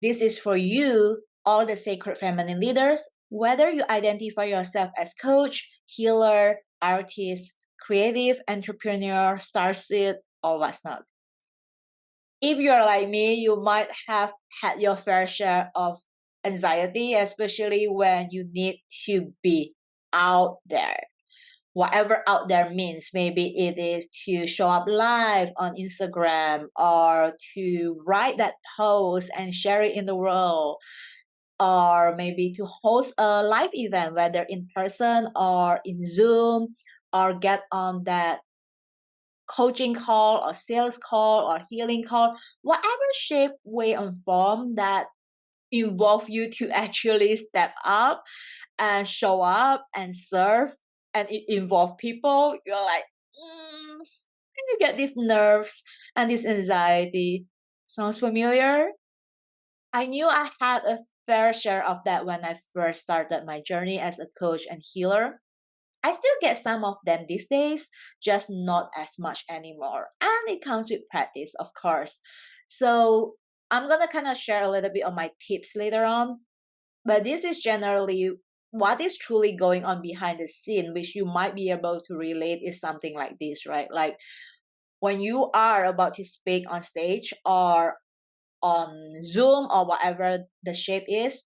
This is for you, all the sacred feminine leaders, whether you identify yourself as coach, healer, artist, creative, entrepreneur, starseed, or what's not. If you're like me, you might have had your fair share of anxiety, especially when you need to be out there. Whatever out there means, maybe it is to show up live on Instagram or to write that post and share it in the world, or maybe to host a live event, whether in person or in Zoom, or get on that coaching call or sales call or healing call, whatever shape, way, and form that involve you to actually step up and show up and serve, and it involve people, you're like, and you get these nerves and this anxiety. Sounds familiar? I knew I had a fair share of that when I first started my journey as a coach and healer. I still get some of them these days, just not as much anymore. And it comes with practice, of course. So I'm gonna kind of share a little bit of my tips later on. But this is generally what is truly going on behind the scene, which you might be able to relate is something like this, right? Like when you are about to speak on stage or on Zoom or whatever the shape is,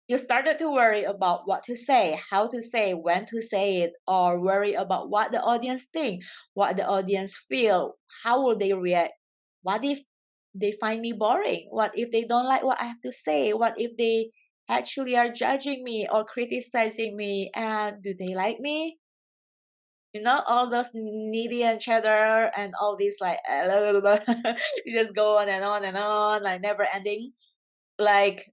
you started to worry about what to say, how to say, when to say it, or worry about what the audience think, what the audience feel, how will they react, what if they find me boring, what if they don't like what I have to say, what if they actually are judging me or criticizing me, and do they like me? You know, all those needy and cheddar and all these like you just go on and on and on, like never ending. Like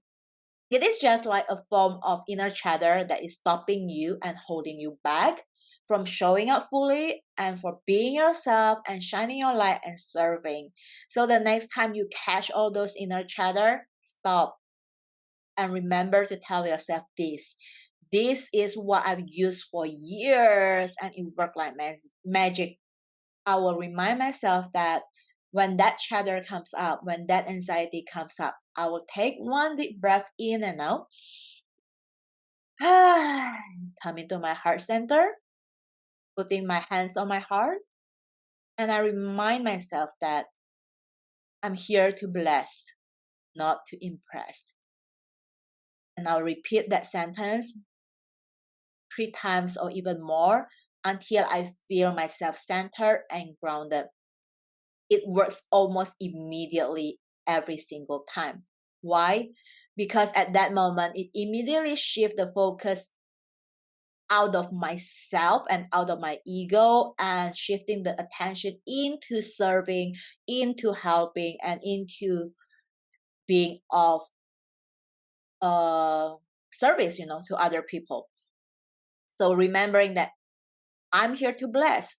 it is just like a form of inner chatter that is stopping you and holding you back from showing up fully and for being yourself and shining your light and serving. So the next time you catch all those inner chatter, stop and remember to tell yourself this. This is what I've used for years and it worked like magic. I will remind myself that when that chatter comes up, when that anxiety comes up, I will take one deep breath in and out. Come into my heart center, putting my hands on my heart, and I remind myself that I'm here to bless, not to impress. And I'll repeat that sentence 3 times or even more until I feel myself centered and grounded. It works almost immediately every single time. Why? Because at that moment, it immediately shifts the focus out of myself and out of my ego and shifting the attention into serving, into helping, and into being of service, to other people. So remembering that I'm here to bless,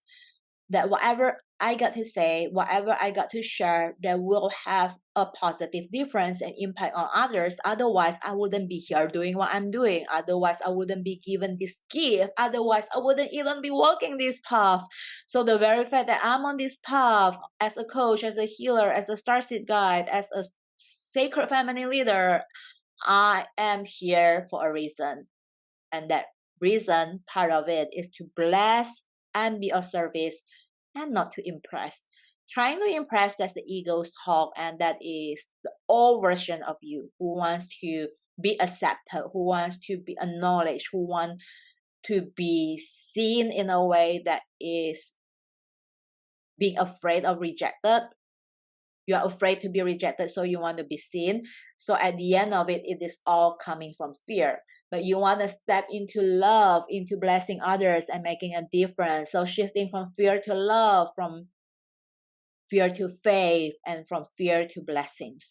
that whatever I got to say, whatever I got to share, that will have a positive difference and impact on others. Otherwise, I wouldn't be here doing what I'm doing. Otherwise, I wouldn't be given this gift. Otherwise, I wouldn't even be walking this path. So the very fact that I'm on this path as a coach, as a healer, as a starseed guide, as a sacred feminine leader, I am here for a reason. And that reason, part of it, is to bless and be of service and not to impress. Trying to impress, that's the ego's talk, and that is the old version of you who wants to be accepted, who wants to be acknowledged, who wants to be seen in a way that is being afraid of rejected. You are afraid to be rejected, so you want to be seen. So at the end of it, it is all coming from fear. But you want to step into love, into blessing others and making a difference. So shifting from fear to love, from fear to faith, and from fear to blessings.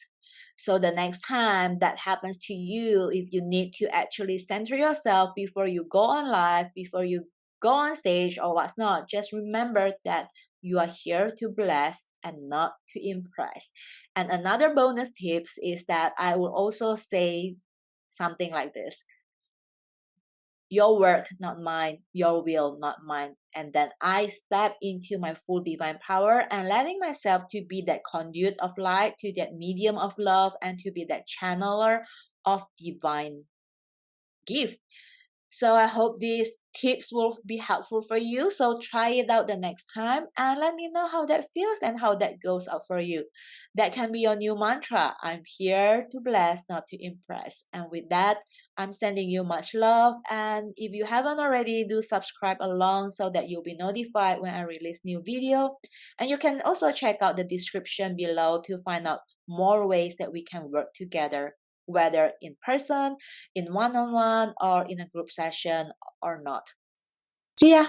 So the next time that happens to you, if you need to actually center yourself before you go on live, before you go on stage or what's not, just remember that you are here to bless and not to impress. And another bonus tips is that I will also say something like this. Your work, not mine. Your will, not mine. And then I step into my full divine power and letting myself to be that conduit of light, to that medium of love, and to be that channeler of divine gift. So I hope these tips will be helpful for you. So try it out the next time and let me know how that feels and how that goes out for you. That can be your new mantra. I'm here to bless, not to impress. And with that, I'm sending you much love. And if you haven't already, do subscribe along so that you'll be notified when I release new video. And you can also check out the description below to find out more ways that we can work together, whether in person, in one-on-one, or in a group session or not. See ya!